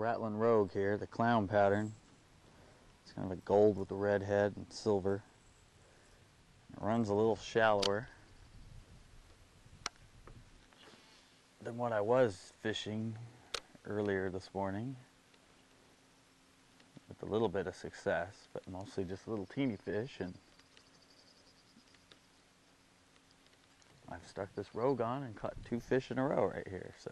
rattling rogue here, the clown pattern. It's kind of a gold with the red head and silver. It runs a little shallower than what I was fishing earlier this morning, with a little bit of success, but mostly just little teeny fish. And I've stuck this rogue on and caught 2 fish in a row right here, so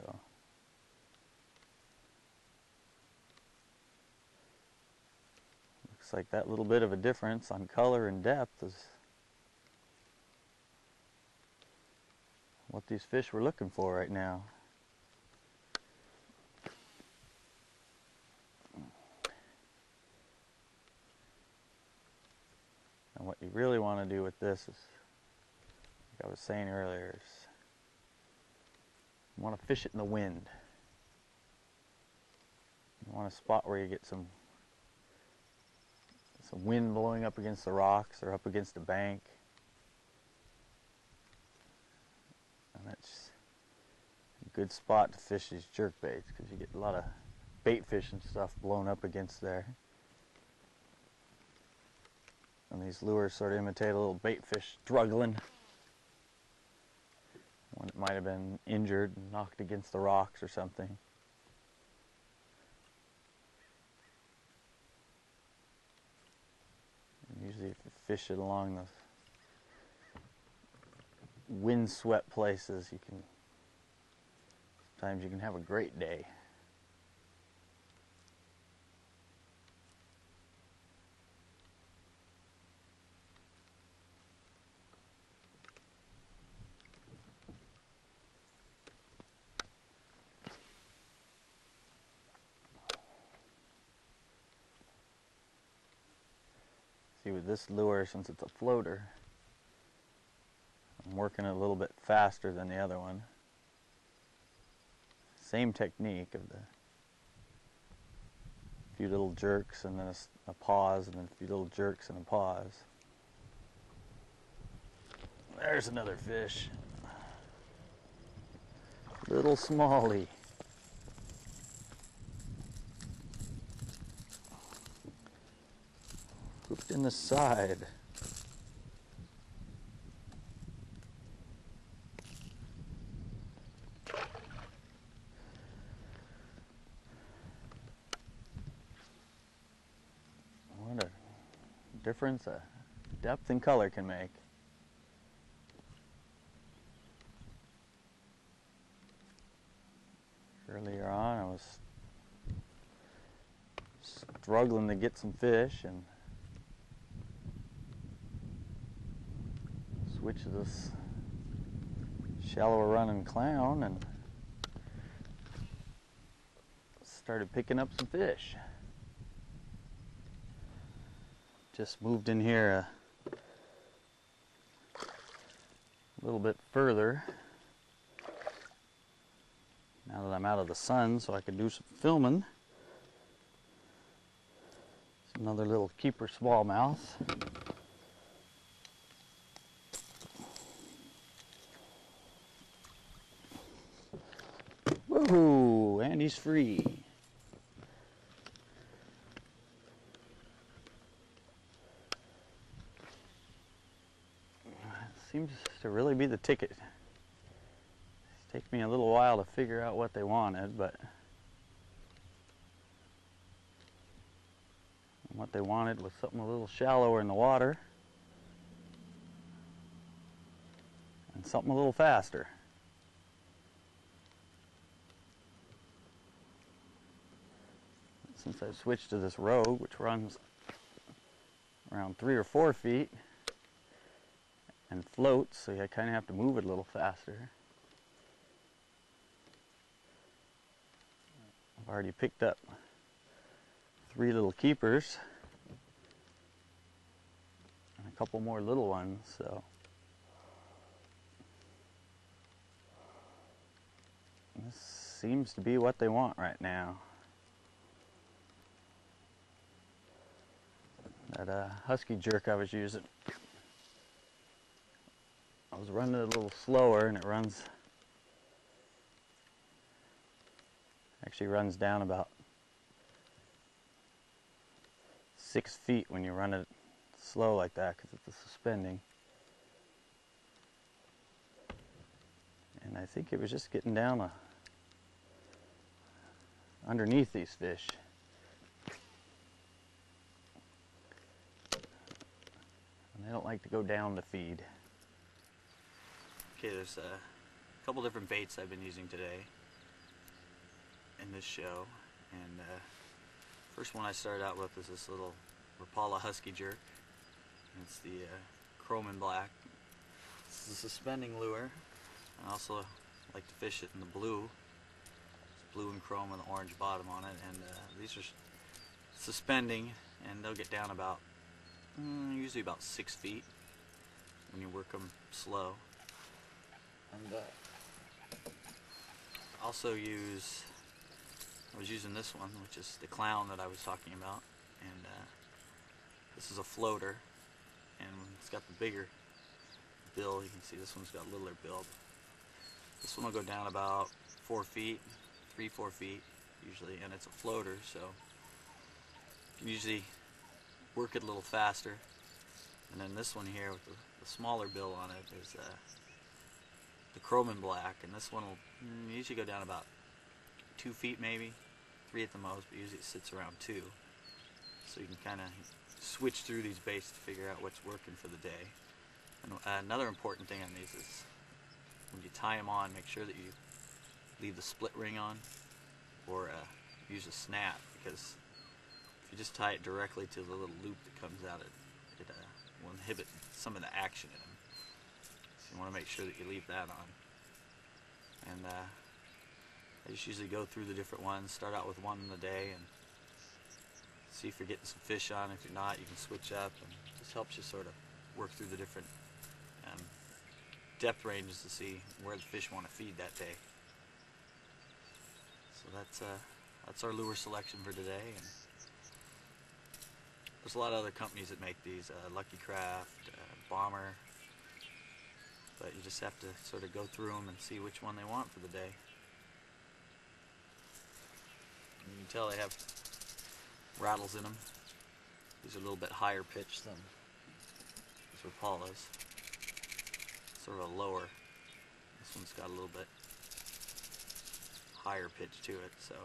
looks like that little bit of a difference on color and depth is what these fish were looking for right now. And what you really want to do with this is, like I was saying earlier, is you want to fish it in the wind. You want a spot where you get some wind blowing up against the rocks or up against a bank. And that's a good spot to fish these jerkbaits, because you get a lot of bait fish and stuff blown up against there. And these lures sort of imitate a little bait fish struggling. One that might have been injured and knocked against the rocks or something. And usually if you fish it along the wind-swept places, sometimes you can have a great day. See, with this lure, since it's a floater, I'm working it a little bit faster than the other one. Same technique of the few little jerks and then a pause, and then a few little jerks and a pause. There's another fish. Little smallie. Hooked in the side. What a difference a depth and color can make. Earlier on I was struggling to get some fish, and switch to this shallower running clown and started picking up some fish. Just moved in here a little bit further now that I'm out of the sun, so I can do some filming. It's another little keeper smallmouth. Woohoo! And he's free. Seems to really be the ticket. It's taken me a little while to figure out what they wanted, but what they wanted was something a little shallower in the water and something a little faster. Since I've switched to this rogue, which runs around 3 or 4 feet and floats, so you kind of have to move it a little faster. I've already picked up 3 little keepers and a couple more little ones, so this seems to be what they want right now. That husky jerk I was using, I was running it a little slower, and it actually runs down about 6 feet when you run it slow like that because it's suspending. And I think it was just getting down underneath these fish. And they don't like to go down to feed. Okay, there's a couple different baits I've been using today in this show. And first one I started out with is this little Rapala Husky Jerk. And it's the chrome and black. This is a suspending lure. I also like to fish it in the blue. It's blue and chrome with an orange bottom on it. And these are suspending, and they'll get down about, usually about 6 feet when you work them slow. And also I was using this one, which is the clown that I was talking about, and this is a floater, and it's got the bigger bill. You can see this one's got a littler bill. This one will go down about 4 feet, 3-4 feet usually, and it's a floater, so you can usually work it a little faster. And then this one here with the smaller bill on it is the chrome and black, and this one will usually go down about 2 feet, maybe 3 at the most, but usually it sits around 2. So you can kind of switch through these baits to figure out what's working for the day. And another important thing on these is when you tie them on, make sure that you leave the split ring on, or use a snap, because if you just tie it directly to the little loop that comes out, it will inhibit some of the action in them. So you want to make sure that you leave that on. And I just usually go through the different ones, start out with one in the day, and see if you're getting some fish on. If you're not, you can switch up, and it just helps you sort of work through the different depth ranges to see where the fish want to feed that day. So that's our lure selection for today. And there's a lot of other companies that make these, Lucky Craft, Bomber, but you just have to sort of go through them and see which one they want for the day. And you can tell they have rattles in them. These are a little bit higher pitched than these Rapalas. Sort of a lower. This one's got a little bit higher pitch to it, so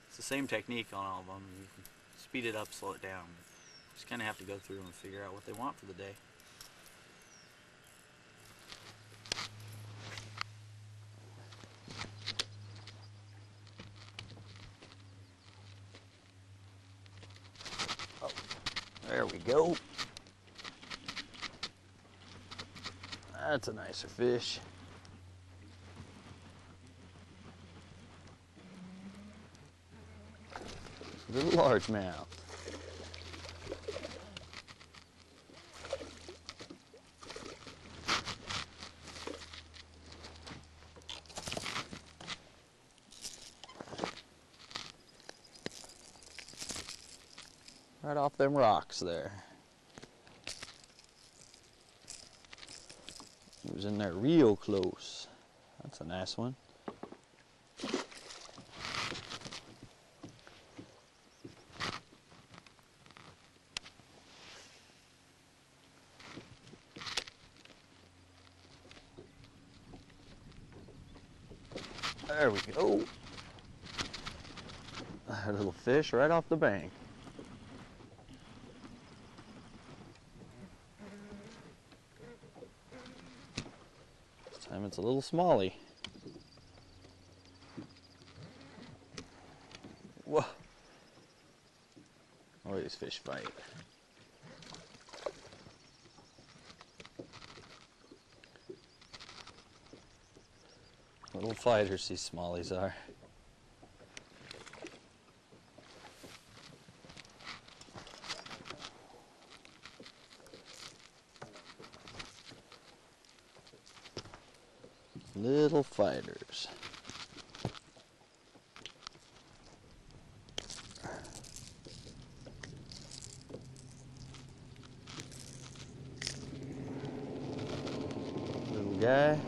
it's the same technique on all of them. You can speed it up, slow it down. You just kind of have to go through them and figure out what they want for the day. Oh, there we go. That's a nicer fish. Little largemouth. Right off them rocks there. It was in there real close. That's a nice one. There we go. A little fish right off the bank. This time it's a little smallie. Whoa. Oh, these fish fight. Little fighters these smallies are. Little fighters. Little guy.